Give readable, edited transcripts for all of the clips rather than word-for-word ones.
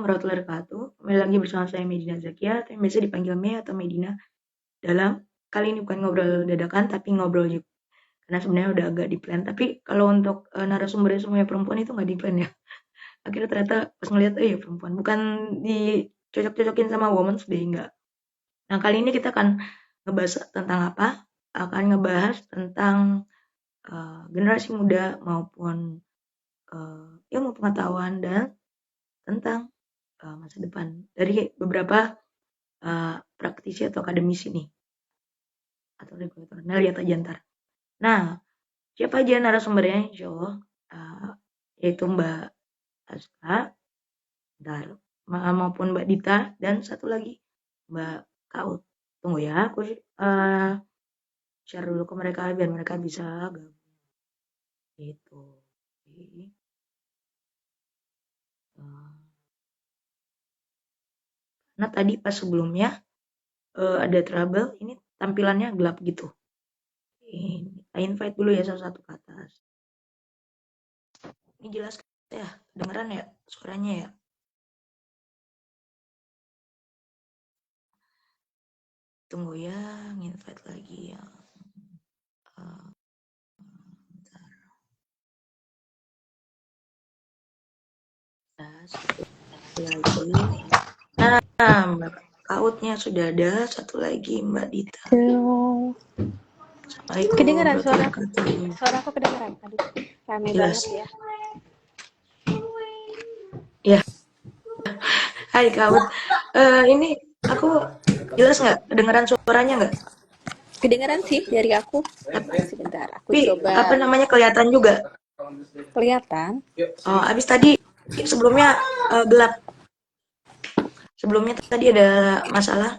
warahmatullahi wabarakatuh. Kembali lagi bersama saya Medina Zakia, yang biasa dipanggil Me atau Medina. Kali ini bukan ngobrol dadakan, tapi ngobrol juga. Karena sebenarnya udah agak di-plan. Tapi kalau untuk narasumbernya semuanya perempuan itu nggak di-plan ya. Akhirnya ternyata pas ngeliat, ya perempuan. Bukan dicocok-cocokin sama woman, sudah enggak. Nah, kali ini kita akan ngebahas tentang apa? Akan ngebahas tentang generasi muda maupun ilmu pengetahuan dan tentang masa depan dari beberapa praktisi atau akademisi nih atau regulator. Nah, lihat aja ntar. Nah, siapa aja narasumbernya? Insya Allah yaitu Mbak Aska, maupun Mbak Dita, dan satu lagi Mbak Kaut. Tunggu ya, aku share dulu ke mereka biar mereka bisa gabung. Gitu. Nah, tadi pas sebelumnya ada trouble, ini tampilannya gelap gitu. Kita invite dulu ya salah satu ke atas. Ini jelas ya, dengeran ya suaranya ya. Tunggu ya, invite lagi ya. Bentar. Lagi. Nah, Mbak Kautnya sudah ada, satu lagi Mbak Dita. Halo. Assalamualaikum. Kedengeran suara aku kedengeran. Aduh, rame Jelas. banget ya. Ya. Hai Kaut. Ini aku jelas nggak? Kedengeran suaranya nggak? Kedengeran sih dari aku. Sebentar, aku Tapi coba. apa namanya kelihatan juga? Kelihatan. Oh, abis tadi sebelumnya gelap. Sebelumnya tadi ada masalah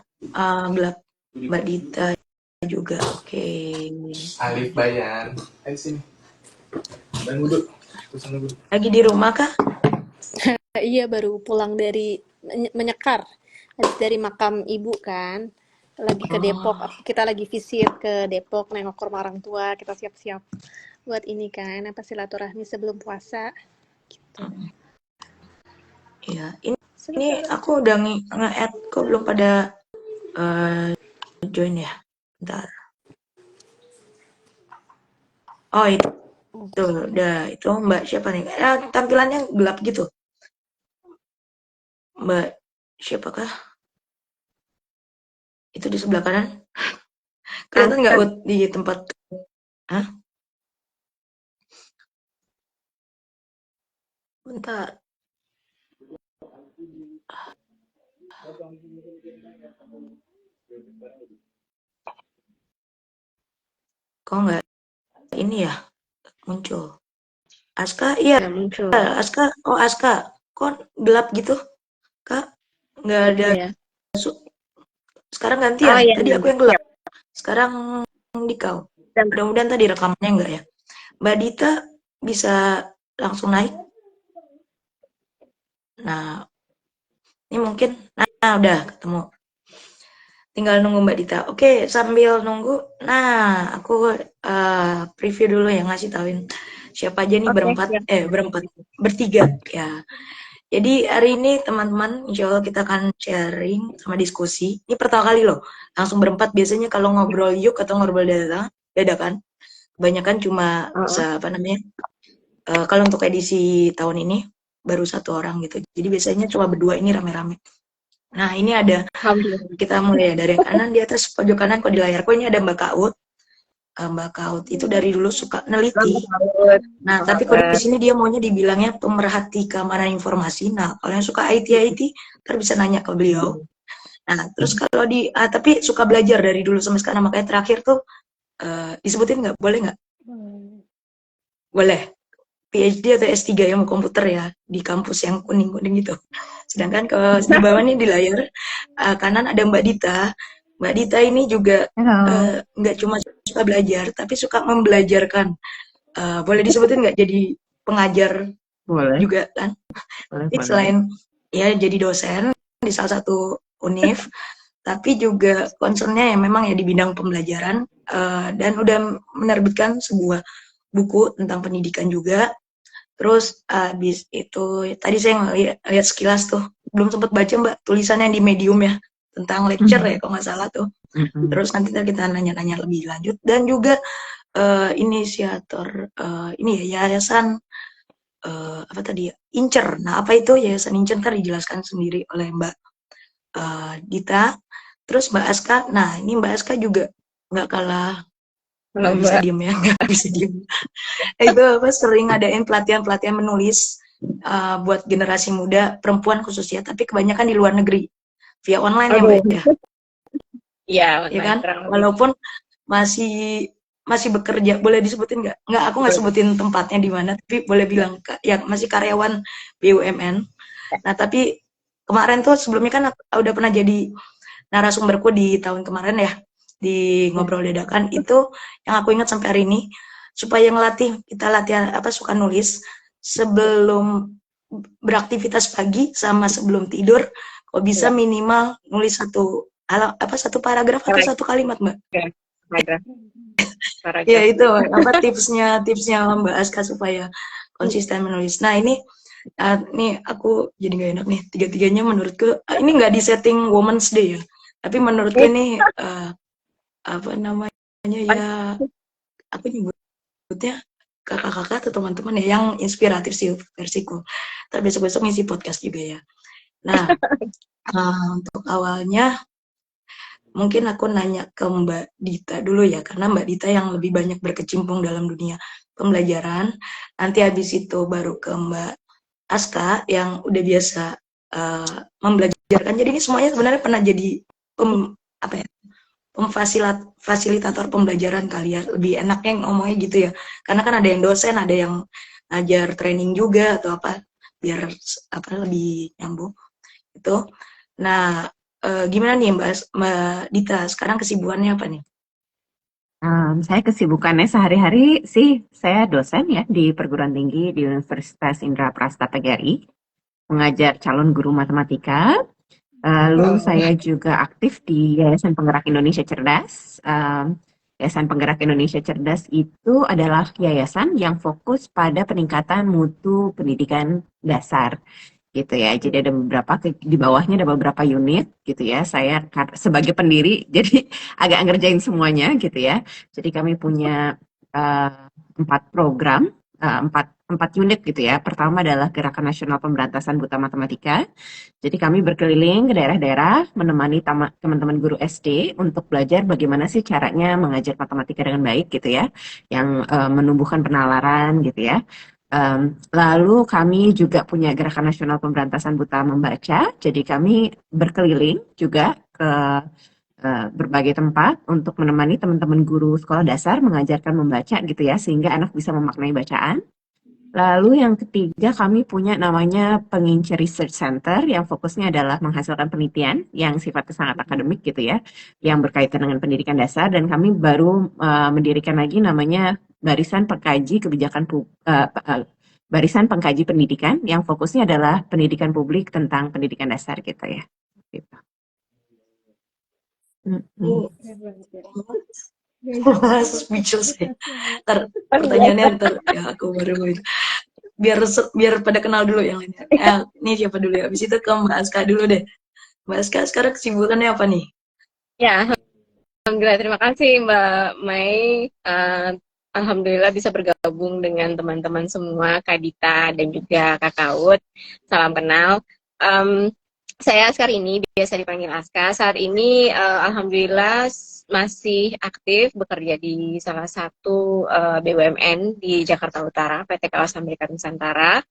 gelap. Mbak Dita juga. Oke. Alif Bayan. Ayo sini. Dan wudhu. Lagi di rumah kah? Iya, baru pulang dari menyekar. Habis dari makam ibu kan. Lagi ke Depok. Kita lagi visit ke Depok, nengok ke rumah orang tua. Kita siap-siap buat ini kan, apa silaturahmi sebelum puasa. Gitu. Iya, ini aku udah nge-add kok belum pada join ya. Bentar. Oh, itu udah itu Mbak siapa nih? Tampilannya gelap gitu. Mbak siapakah? Itu di sebelah kanan. Kelihatan nggak di tempat? Hah? Bentar. Kok nggak ini ya muncul? Aska, iya muncul. Aska, Aska, kok gelap gitu, Kak? Nggak ada. Ya. Sekarang gantian. Iya, Tadi aku yang gelap. Sekarang di kau. Mudah-mudahan tadi rekamannya enggak ya. Mbak Dita bisa langsung naik. Nah, ini mungkin. Nah, udah ketemu. Tinggal nunggu Mbak Dita. Oke, sambil nunggu. Nah, aku preview dulu ya, ngasih tauin siapa aja nih bertiga ya. Jadi hari ini teman-teman, insya Allah kita akan sharing sama diskusi. Ini pertama kali loh, langsung berempat. Biasanya kalau ngobrol yuk atau ngobrol dadakan, kebanyakan cuma kalau untuk edisi tahun ini baru satu orang gitu. Jadi biasanya cuma berdua, ini rame-rame. Nah, ini ada, kita mulai dari kanan, di atas pojok kanan kok di layar. Kok ini ada Mbak Kaut. Mbak Kaut itu dari dulu suka neliti. Nah, tapi kalau di sini dia maunya dibilangnya pemerhati keamanan informasi. Nah, kalau yang suka IT, ntar bisa nanya ke beliau. Nah, terus kalau tapi suka belajar dari dulu sampai sekarang. Makanya terakhir tuh disebutin nggak? Boleh nggak? Boleh. PhD atau S3 yang komputer ya, di kampus yang kuning-kuning gitu. Sedangkan ke di bawah nih di layar kanan ada Mbak Dita. Mbak Dita ini juga nggak cuma suka belajar, tapi suka membelajarkan. Boleh disebutin nggak jadi pengajar? Boleh. Juga kan? Boleh. Selain ya jadi dosen di salah satu univ, tapi juga concernnya yang memang ya di bidang pembelajaran dan udah menerbitkan sebuah buku tentang pendidikan juga. Terus abis itu tadi saya lihat sekilas tuh belum sempat baca Mbak tulisannya di Medium ya tentang lecture ya kalau nggak salah tuh. Terus nanti kita nanya-nanya lebih lanjut dan juga inisiator ini ya yayasan apa tadi ya Incer. Nah apa itu yayasan Incer kan dijelaskan sendiri oleh Mbak Dita. Terus Mbak Aska, nah ini Mbak Aska juga nggak kalah nggak bisa diem ya nggak bisa diem. Itu apa sering ngadain pelatihan menulis buat generasi muda perempuan khususnya, tapi kebanyakan di luar negeri via online ya Mbak ya. Iya, Ya kan? Walaupun masih bekerja, boleh disebutin nggak? Nggak, aku nggak sebutin tempatnya di mana, tapi boleh bilang ya masih karyawan BUMN. Nah tapi kemarin tuh sebelumnya kan udah pernah jadi narasumberku di tahun kemarin ya di ngobrol dadakan itu yang aku ingat sampai hari ini supaya kita latihan apa suka nulis sebelum beraktivitas pagi sama sebelum tidur kok bisa minimal nulis satu paragraf atau satu kalimat Mbak. Ya itu apa tipsnya Mbak Aska supaya konsisten menulis. Nah ini aku jadi gak enak nih tiga-tiganya menurutku ini nggak di setting Women's Day ya tapi menurutku ini apa namanya ya aku nyebutnya kakak-kakak atau teman-teman ya yang inspiratif sih versiku. Tapi besok-besok ngisi podcast juga ya. Nah untuk awalnya mungkin aku nanya ke Mbak Dita dulu ya karena Mbak Dita yang lebih banyak berkecimpung dalam dunia pembelajaran. Nanti habis itu baru ke Mbak Aska yang udah biasa membelajarkan. Jadi ini semuanya sebenarnya pernah jadi fasilitator pembelajaran kali ya. Lebih enaknya ngomongnya gitu ya. Karena kan ada yang dosen, ada yang ngajar training juga atau apa biar lebih nyambung. Itu. Nah, gimana nih Mbak Dita? Sekarang kesibukannya apa nih? Saya kesibukannya sehari-hari sih, saya dosen ya di perguruan tinggi di Universitas Indraprasta PGRI, mengajar calon guru matematika. Lalu saya juga aktif di Yayasan Penggerak Indonesia Cerdas. Yayasan Penggerak Indonesia Cerdas itu adalah yayasan yang fokus pada peningkatan mutu pendidikan dasar. Gitu ya, jadi ada beberapa di bawahnya ada beberapa unit gitu ya. Saya sebagai pendiri jadi agak ngerjain semuanya gitu ya. Jadi kami punya 4 program, 4 unit gitu ya. Pertama adalah Gerakan Nasional Pemberantasan Buta Matematika. Jadi kami berkeliling ke daerah-daerah menemani teman-teman guru SD untuk belajar bagaimana sih caranya mengajar matematika dengan baik gitu ya, yang menumbuhkan penalaran gitu ya. Lalu kami juga punya Gerakan Nasional Pemberantasan Buta Membaca, jadi kami berkeliling juga ke berbagai tempat untuk menemani teman-teman guru sekolah dasar mengajarkan membaca gitu ya, sehingga anak bisa memaknai bacaan. Lalu yang ketiga kami punya namanya Pengincer Research Center yang fokusnya adalah menghasilkan penelitian yang sifatnya sangat akademik gitu ya, yang berkaitan dengan pendidikan dasar, dan kami baru mendirikan lagi namanya Barisan Pengkaji Pendidikan yang fokusnya adalah pendidikan publik tentang pendidikan dasar gitu ya. Gitu. Speechless ya. Pertanyaannya ya aku baru biar pada kenal dulu yang lainnya. Ini siapa dulu ya? Habis itu ke Mbak Aska dulu deh. Mbak Aska sekarang kesibukannya apa nih? Ya, alhamdulillah terima kasih Mbak Mai. Alhamdulillah bisa bergabung dengan teman-teman semua, Kak Dita dan juga Kak Kaut. Salam kenal. Saya sekarang ini biasa dipanggil Aska. Saat ini alhamdulillah masih aktif bekerja di salah satu BUMN di Jakarta Utara, PT Kawasan Berikat Nusantara.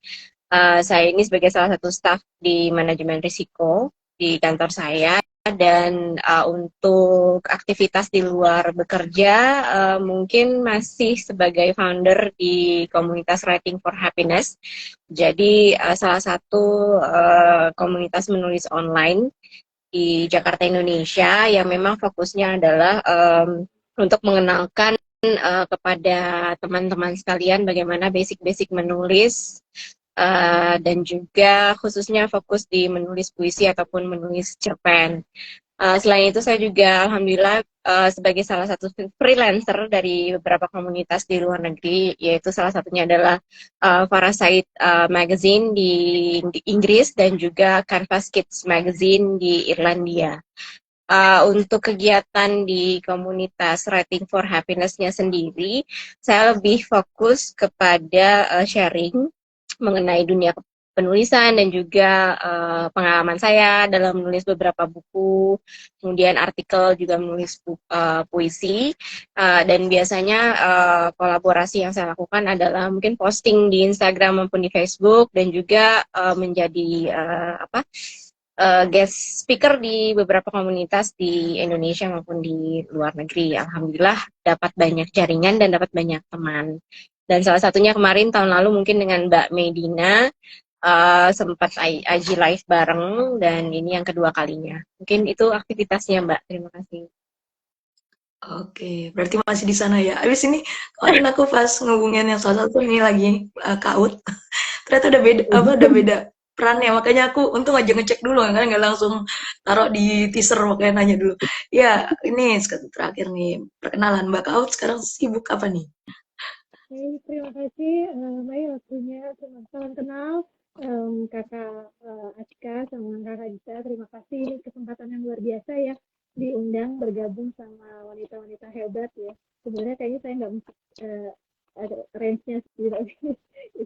Saya ini sebagai salah satu staf di manajemen risiko di kantor saya. Dan untuk aktivitas di luar bekerja mungkin masih sebagai founder di komunitas Writing for Happiness. Jadi salah satu komunitas menulis online di Jakarta Indonesia yang memang fokusnya adalah untuk mengenalkan kepada teman-teman sekalian bagaimana basic-basic menulis, dan juga khususnya fokus di menulis puisi ataupun menulis cerpen. Selain itu saya juga alhamdulillah sebagai salah satu freelancer dari beberapa komunitas di luar negeri, yaitu salah satunya adalah Faraside Magazine di Inggris dan juga Canvas Kids Magazine di Irlandia. Untuk kegiatan di komunitas Writing for Happiness-nya sendiri, saya lebih fokus kepada sharing mengenai dunia penulisan dan juga pengalaman saya dalam menulis beberapa buku, kemudian artikel, juga menulis puisi, dan biasanya kolaborasi yang saya lakukan adalah mungkin posting di Instagram maupun di Facebook, dan juga menjadi guest speaker di beberapa komunitas di Indonesia maupun di luar negeri. Alhamdulillah dapat banyak jaringan dan dapat banyak teman. Dan salah satunya kemarin tahun lalu mungkin dengan Mbak Medina sempat IG live bareng, dan ini yang kedua kalinya. Mungkin itu aktivitasnya Mbak. Terima kasih. Oke, berarti masih di sana ya. Abis ini kemarin aku pas ngehubungin yang salah satu ini lagi KAUT, ternyata udah beda perannya. Makanya aku untung aja ngecek dulu, kan nggak langsung taruh di teaser, makanya nanya dulu. Ya, ini terakhir nih perkenalan Mbak KAUT sekarang sibuk apa nih? Oke, terima kasih Mai waktunya. Salam kenal Kakak Aska sama Kakak Dita. Terima kasih, ini kesempatan yang luar biasa ya, diundang bergabung sama wanita-wanita hebat ya. Sebenarnya kayaknya saya nggak mesti ada range-nya sih,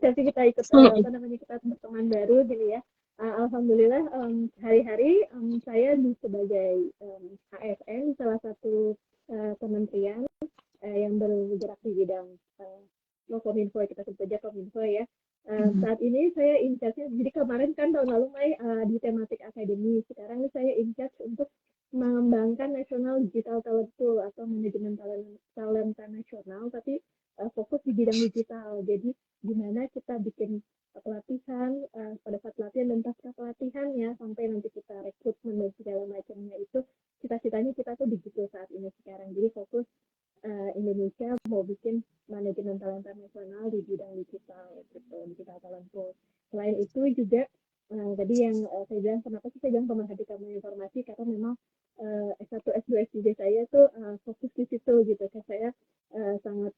tapi kita ikut kita berteman baru gitu ya. Alhamdulillah hari-hari saya sebagai ASN salah satu kementerian yang bergerak di bidang Kominfo, kita sebut saja Kominfo ya. Saat ini saya in charge-nya, jadi kemarin kan tahun lalu Mai di tematik akademi, sekarang ini saya in charge untuk mengembangkan National Digital Talent Pool atau manajemen talenta nasional, tapi fokus di bidang digital. Jadi gimana kita bikin pelatihan, pada saat pelatihan dan pasca pelatihannya sampai nanti kita rekrutmen dan segala macamnya, itu cita-citanya kita tuh digital saat ini sekarang. Jadi fokus Indonesia mau bikin manajemen talenta nasional di bidang digital gitu, digital talent pool. Selain itu juga tadi yang saya bilang, kenapa sih saya bilang pemerhati kamu informasi, karena memang S1, S2, S3 saya tuh fokus di situ gitu. Saya sangat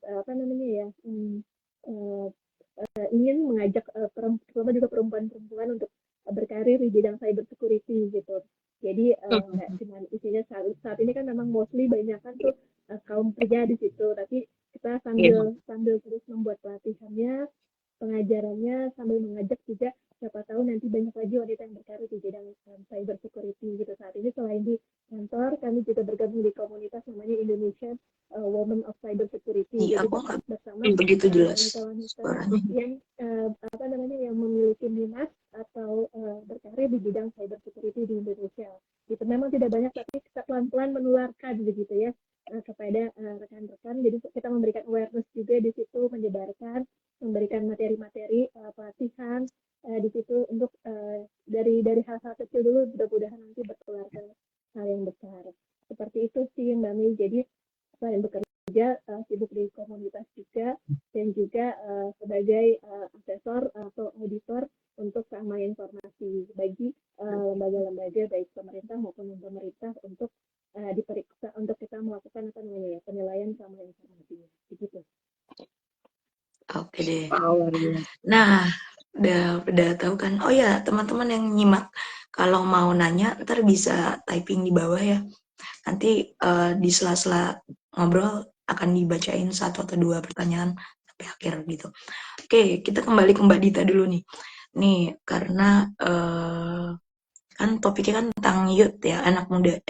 ingin mengajak terutama juga perempuan-perempuan untuk berkarir di bidang cyber security gitu. Jadi nggak cuma isinya saat ini kan memang mostly banyak kan tuh kaum pria di situ, tapi kita sambil terus membuat pelatihannya, pengajarannya, sambil mengajak juga siapa tahu nanti banyak lagi wanita yang berkarir di bidang cyber security gitu. Saat ini selain di kantor, kami juga bergabung di komunitas namanya Indonesian Women of Cyber Security. Iya, jadi aku nggak bersama begitu jelas wanita-wanita yang memiliki minat atau berkarir di bidang cyber security di Indonesia. Gitu. Memang tidak banyak, tapi kita pelan-pelan menularkan begitu ya kepada rekan-rekan. Jadi kita memberikan awareness juga di situ, menyebarkan, memberikan materi-materi pelatihan di situ untuk dari hal-hal kecil dulu, mudah-mudahan nanti berkeluar ke hal yang besar. Seperti itu sih Mbak Mei. Jadi selain bekerja sibuk di komunitas juga, dan juga sebagai asesor atau auditor untuk keamanan informasi bagi lembaga-lembaga baik pemerintah maupun non pemerintah untuk diperiksa, untuk kita melakukan penilaian keamanan informasinya. Begitu. Oke deh. Nah, udah tahu kan. Oh ya, teman-teman yang nyimak, kalau mau nanya ntar bisa typing di bawah ya. Nanti di sela-sela ngobrol akan dibacain 1 atau 2 pertanyaan sampai akhir gitu. Oke, kita kembali ke Mbak Dita dulu nih. Nih, karena kan topiknya kan tentang youth ya, anak muda,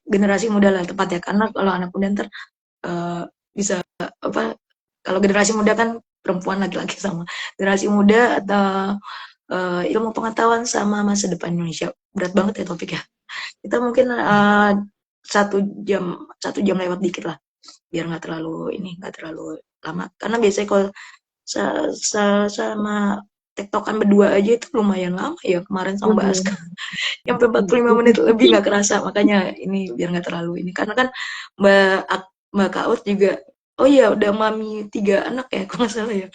generasi muda lah tepat ya. Karena kalau anak muda ntar bisa kalau generasi muda kan perempuan laki-laki sama generasi muda atau ilmu pengetahuan sama masa depan Indonesia. Berat banget ya topiknya. Kita mungkin 1 jam lewat dikit lah, biar nggak terlalu lama. Karena biasanya kalau sama tektokan berdua aja itu lumayan lama ya, kemarin sama Mbak Aska. Sampai 45 menit lebih nggak kerasa. Makanya ini biar nggak terlalu ini. Karena kan Mbak Kaut juga, oh iya udah mami 3 anak ya, kalau nggak salah ya.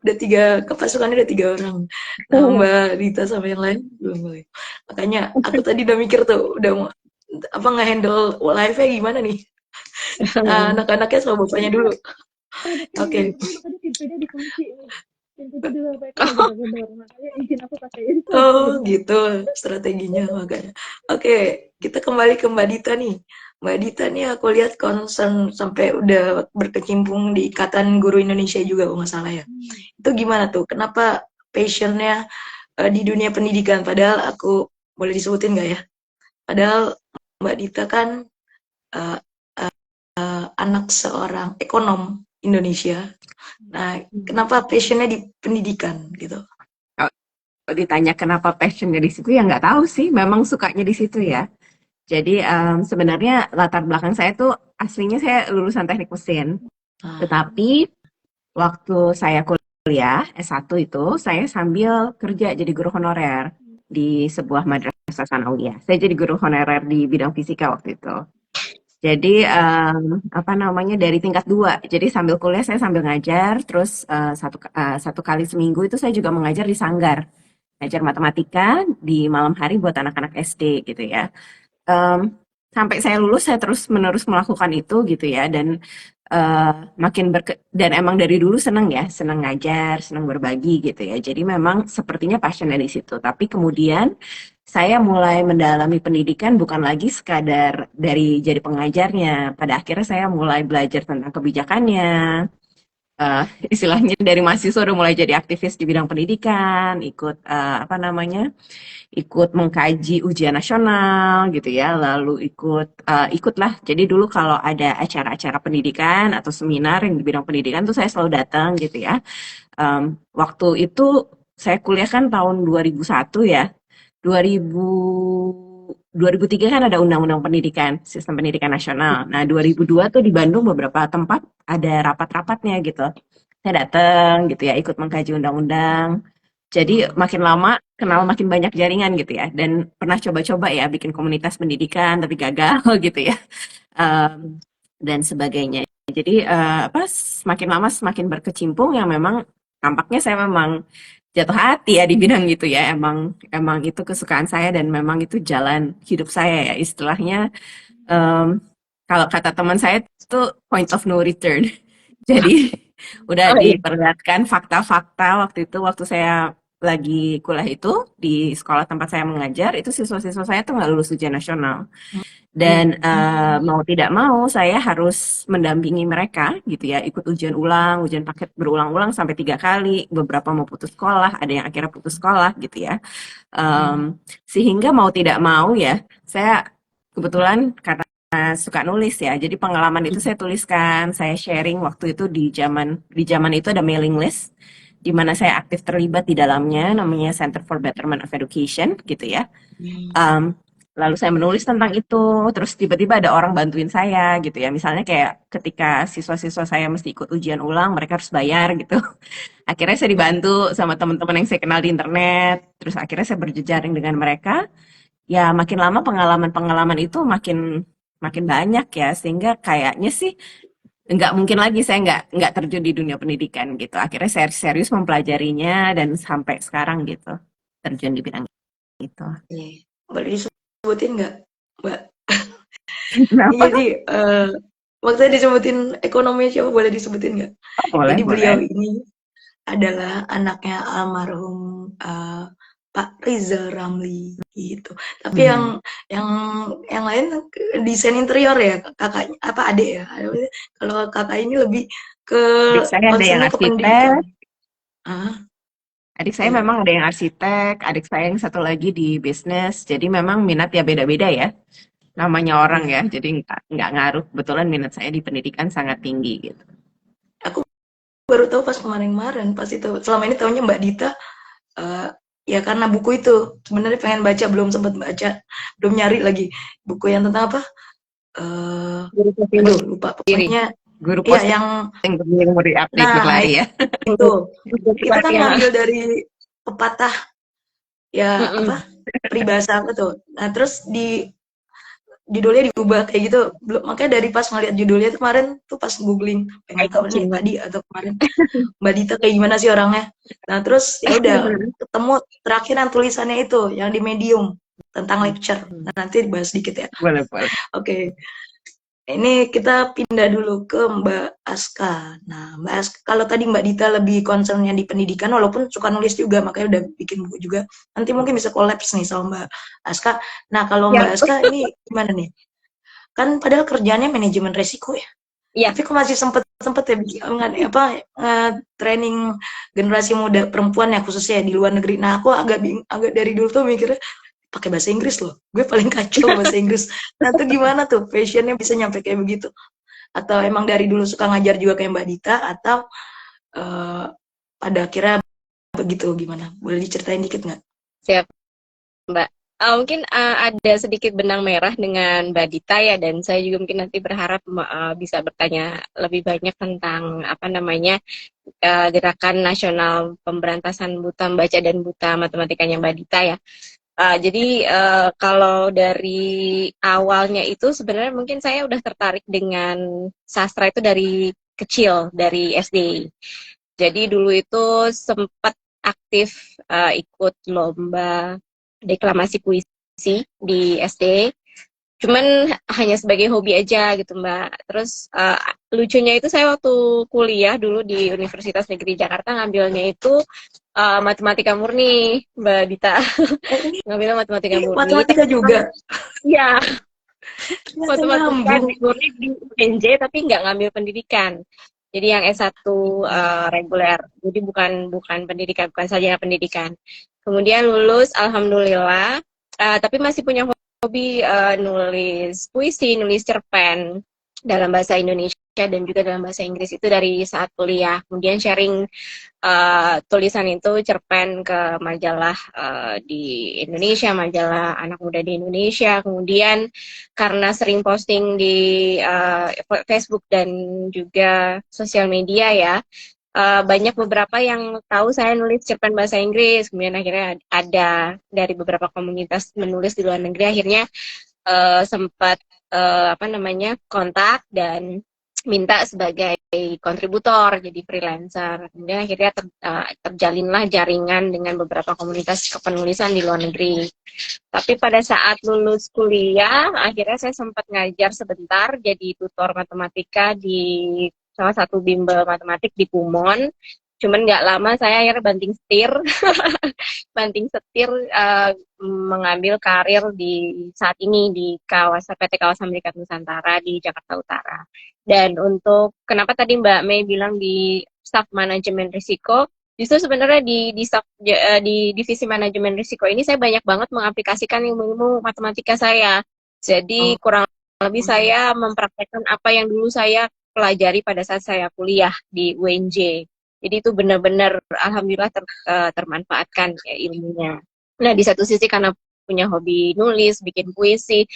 Udah 3, kepasukannya udah 3 orang. Nah, Mbak Dita sama yang lain belum boleh. Makanya aku tadi udah mikir tuh, udah apa ngehandle live-nya gimana nih? Anak-anaknya sama bapaknya dulu. Anaknya Oke. di rumah, makanya pintunya dikunci nih. Pintunya dulu, mereka lagi jaga-jaga, makanya izin aku pakai info. Oh, gitu strateginya makanya. Oke, kita kembali ke Mbak Dita nih. Mbak Dita nih aku lihat concern sampai udah berkecimpung di Ikatan Guru Indonesia juga kalau nggak salah ya. Itu gimana tuh? Kenapa passionnya di dunia pendidikan? Padahal aku boleh disebutin nggak ya? Padahal Mbak Dita kan eh, anak seorang ekonom Indonesia. Nah, kenapa passionnya di pendidikan gitu? Kalau ditanya kenapa passionnya di situ ya nggak tahu sih, memang sukanya di situ ya. Jadi sebenarnya latar belakang saya tuh aslinya saya lulusan teknik mesin, tetapi waktu saya kuliah S1 itu saya sambil kerja jadi guru honorer di sebuah madrasah sanawiyah. Saya jadi guru honorer di bidang fisika waktu itu. Jadi apa namanya dari tingkat 2. Jadi sambil kuliah saya sambil ngajar, terus satu kali seminggu itu saya juga mengajar di sanggar, ngajar matematika di malam hari buat anak-anak SD gitu ya. Sampai saya lulus saya terus menerus melakukan itu gitu ya, dan dan emang dari dulu seneng ya, seneng ngajar, seneng berbagi gitu ya. Jadi memang sepertinya passion dari situ. Tapi kemudian saya mulai mendalami pendidikan bukan lagi sekadar dari jadi pengajarnya. Pada akhirnya saya mulai belajar tentang kebijakannya. Istilahnya dari mahasiswa udah mulai jadi aktivis di bidang pendidikan, ikut apa namanya, ikut mengkaji ujian nasional gitu ya, lalu ikutlah. Jadi dulu kalau ada acara-acara pendidikan atau seminar yang di bidang pendidikan tuh saya selalu datang gitu ya. Waktu itu saya kuliah kan tahun 2001 ya. 2003 kan ada Undang-Undang Pendidikan, Sistem Pendidikan Nasional. Nah, 2002 tuh di Bandung beberapa tempat ada rapat-rapatnya gitu. Saya datang gitu ya, ikut mengkaji undang-undang. Jadi makin lama kenal makin banyak jaringan gitu ya. Dan pernah coba-coba ya bikin komunitas pendidikan tapi gagal gitu ya. Dan sebagainya. Jadi semakin lama semakin berkecimpung yang memang tampaknya saya memang jatuh hati ya di bidang gitu ya. Emang itu kesukaan saya dan memang itu jalan hidup saya ya. Istilahnya kalau kata teman saya itu point of no return. Jadi udah diperlihatkan fakta-fakta waktu saya lagi kuliah itu di sekolah tempat saya mengajar, itu siswa-siswa saya tuh nggak lulus ujian nasional. Dan mau tidak mau saya harus mendampingi mereka gitu ya, ikut ujian paket berulang-ulang sampai 3 kali, beberapa mau putus sekolah, ada yang akhirnya putus sekolah gitu ya. Sehingga mau tidak mau ya, saya kebetulan karena suka nulis ya, jadi pengalaman itu saya tuliskan, saya sharing. Waktu itu di zaman itu ada mailing list di mana saya aktif terlibat di dalamnya, namanya Center for Betterment of Education gitu ya. Lalu saya menulis tentang itu, terus tiba-tiba ada orang bantuin saya gitu ya. Misalnya kayak ketika siswa-siswa saya mesti ikut ujian ulang, mereka harus bayar gitu. Akhirnya saya dibantu sama teman-teman yang saya kenal di internet, terus akhirnya saya berjejaring dengan mereka. Ya makin lama pengalaman-pengalaman itu makin banyak ya, sehingga kayaknya sih nggak mungkin lagi saya nggak terjun di dunia pendidikan gitu. Akhirnya saya serius mempelajarinya dan sampai sekarang gitu terjun di bidang itu. Boleh disebutin nggak, Mbak? Kenapa? Jadi waktu disebutin ekonomi siapa, boleh disebutin nggak? Boleh, Jadi boleh. beliau ini adalah anaknya almarhum Pak Rizal Ramli gitu. Tapi yang lain desain interior ya, kakaknya apa adik ya? Kalau kakak ini lebih ke Adik saya ada yang concernnya ke arsitek. pendidikan. Adik saya memang ada yang arsitek, adik saya yang satu lagi di bisnis. Jadi memang minat ya beda-beda ya. Namanya orang ya, jadi nggak ngaruh. Kebetulan minat saya di pendidikan sangat tinggi gitu. Aku baru tahu pas kemarin-kemarin, pas itu. Selama ini tahunya Mbak Dita ya karena buku itu. Sebenarnya pengen baca, belum sempat baca, belum nyari lagi buku yang tentang apa? Aduh lupa pokoknya. Guru Iya yang murid update berlari ya. Itu kita kan ngambil dari pepatah ya apa peribahasa apa tuh. Nah terus di judulnya diubah kayak gitu. Makanya dari pas ngeliat judulnya tuh kemarin tuh pas googling pengen tahu nih tadi atau kemarin Mbak Dita kayak gimana sih orangnya. Nah terus ya udah ketemu terakhiran tulisannya itu yang di Medium tentang lecture. Nah, nanti dibahas dikit ya. Boleh, boleh. Oke. Ini kita pindah dulu ke Mbak Aska. Nah, Mbak Aska, kalau tadi Mbak Dita lebih concernnya di pendidikan, walaupun suka nulis juga, makanya udah bikin buku juga. Nanti mungkin bisa kolaps nih sama Mbak Aska. Nah, kalau Ya, Mbak Aska ini gimana nih? Kan padahal kerjanya manajemen resiko ya. ya. Tapi kok masih sempet ya training generasi muda perempuan ya khususnya di luar negeri. Nah, aku agak dari dulu tuh mikirnya pakai bahasa Inggris loh. Gue paling kacau bahasa Inggris. Nah, tuh gimana tuh passionnya bisa nyampe kayak begitu? Atau emang dari dulu suka ngajar juga kayak Mbak Dita atau pada akhirnya begitu gimana? Boleh diceritain dikit nggak? Siap, Mbak. Mungkin ada sedikit benang merah dengan Mbak Dita ya, dan saya juga mungkin nanti berharap bisa bertanya lebih banyak tentang apa namanya gerakan nasional pemberantasan buta membaca dan buta matematikanya Mbak Dita ya. Jadi kalau dari awalnya itu sebenarnya mungkin saya udah tertarik dengan sastra itu dari kecil, dari SD. Jadi dulu itu sempat aktif ikut lomba deklamasi puisi di SD. Cuman hanya sebagai hobi aja gitu Mbak. Terus lucunya itu saya waktu kuliah dulu di Universitas Negeri Jakarta ngambilnya itu matematika murni Mbak Dita. Ini Ngambilnya matematika murni. matematika juga. Iya, Ternyata matematika nyambung. murni di UNJ tapi nggak ngambil pendidikan. Jadi yang S1 reguler. Jadi bukan pendidikan, bukan saja pendidikan. Kemudian lulus alhamdulillah, tapi masih punya hobi nulis puisi, nulis cerpen dalam bahasa Indonesia dan juga dalam bahasa Inggris itu dari saat kuliah. Kemudian sharing tulisan itu cerpen ke majalah di Indonesia, majalah anak muda di Indonesia. Kemudian karena sering posting di Facebook dan juga sosial media ya, banyak beberapa yang tahu saya nulis cerpen bahasa Inggris. Kemudian akhirnya ada dari beberapa komunitas menulis di luar negeri, akhirnya sempat kontak dan minta sebagai kontributor jadi freelancer. Kemudian akhirnya terjalinlah jaringan dengan beberapa komunitas kepenulisan di luar negeri. Tapi pada saat lulus kuliah akhirnya saya sempat ngajar sebentar jadi tutor matematika di salah satu bimbel matematik di Kumon. Cuman nggak lama saya akhirnya banting setir mengambil karir di saat ini di PT Kawasan Berikat Nusantara di Jakarta Utara. Dan untuk kenapa tadi Mbak Mei bilang di staf manajemen risiko, justru sebenarnya di divisi manajemen risiko ini saya banyak banget mengaplikasikan ilmu-ilmu matematika saya. Jadi kurang lebih saya mempraktekkan apa yang dulu saya pelajari pada saat saya kuliah di UNJ. Jadi itu benar-benar alhamdulillah termanfaatkan ya, ilmunya. Nah di satu sisi karena punya hobi nulis, bikin puisi,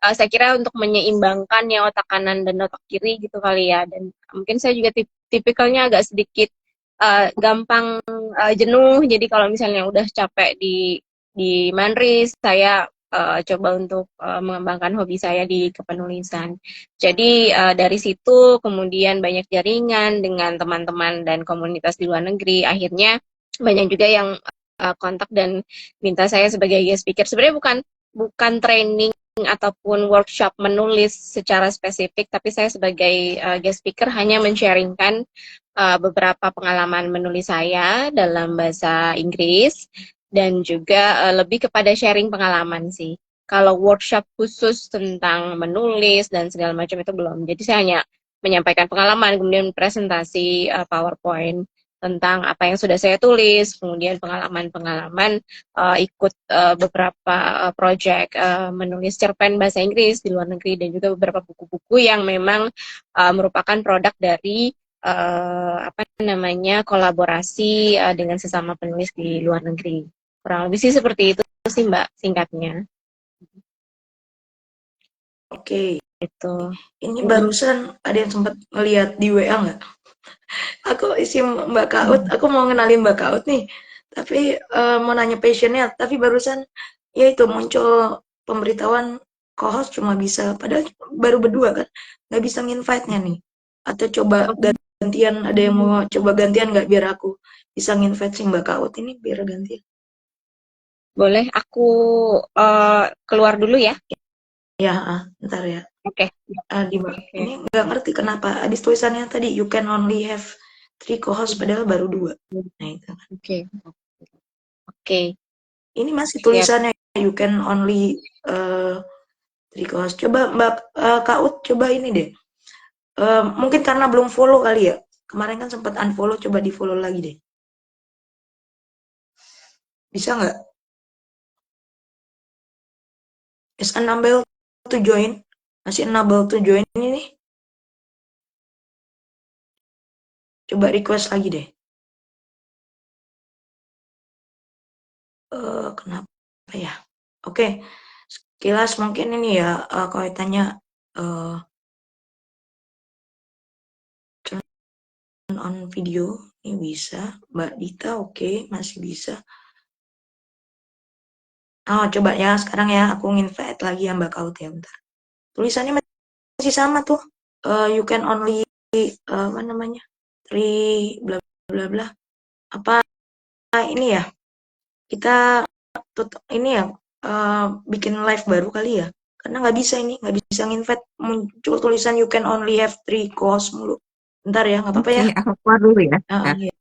saya kira untuk menyeimbangkan ya otak kanan dan otak kiri gitu kali ya. Dan mungkin saya juga tipikalnya agak sedikit gampang jenuh. Jadi kalau misalnya udah capek di Manris, saya coba untuk mengembangkan hobi saya di kepenulisan. Jadi dari situ kemudian banyak jaringan dengan teman-teman dan komunitas di luar negeri. Akhirnya banyak juga yang kontak dan minta saya sebagai guest speaker. Sebenarnya bukan training ataupun workshop menulis secara spesifik, tapi saya sebagai guest speaker hanya men-sharingkan beberapa pengalaman menulis saya dalam bahasa Inggris dan juga lebih kepada sharing pengalaman sih. Kalau workshop khusus tentang menulis dan segala macam itu belum. Jadi saya hanya menyampaikan pengalaman, kemudian presentasi PowerPoint tentang apa yang sudah saya tulis, kemudian pengalaman-pengalaman ikut beberapa project menulis cerpen bahasa Inggris di luar negeri dan juga beberapa buku-buku yang memang merupakan produk dari kolaborasi dengan sesama penulis di luar negeri. Kurang lebih sih seperti itu sih Mbak singkatnya. Oke. Itu. Ini barusan ada yang sempat ngeliat di WA nggak? Aku isi Mbak Kaut, aku mau ngenalin Mbak Kaut nih. Tapi mau nanya passionnya, tapi barusan ya itu muncul pemberitahuan co-host cuma bisa, padahal baru berdua kan, nggak bisa nginvite-nya nih. Atau coba gantian, ada yang mau coba gantian nggak biar aku bisa nginvite si Mbak Kaut ini biar gantian. Boleh aku keluar dulu ya? Ya, ntar ya. Oke. Ini nggak ngerti kenapa habis tulisannya tadi you can only have 3 co-host padahal baru 2. Nah itu. Oke. Ini masih Siap. tulisannya you can only 3 co-host. Coba Mbak Kak Ut, coba ini deh. Mungkin karena belum follow kali ya. Kemarin kan sempat unfollow, coba di follow lagi deh. Bisa nggak? Is unable to join? Masih unable to join ini? Coba request lagi deh. Kenapa ya? Oke, sekilas mungkin ini ya kaitannya turn on video ini bisa. Mbak Dita oke, masih bisa. Oh, coba ya sekarang ya aku invite lagi ya Mbak Kaut ya bentar. Tulisannya masih sama tuh. You can only apa namanya? 3 bla bla bla. Apa ini ya? Kita ini ya bikin live baru kali ya. Karena nggak bisa ini, nggak bisa nginvite, muncul tulisan you can only have 3 calls mulu. Bentar ya, nggak apa-apa ya. Oke, aku keluar dulu ya. Iya.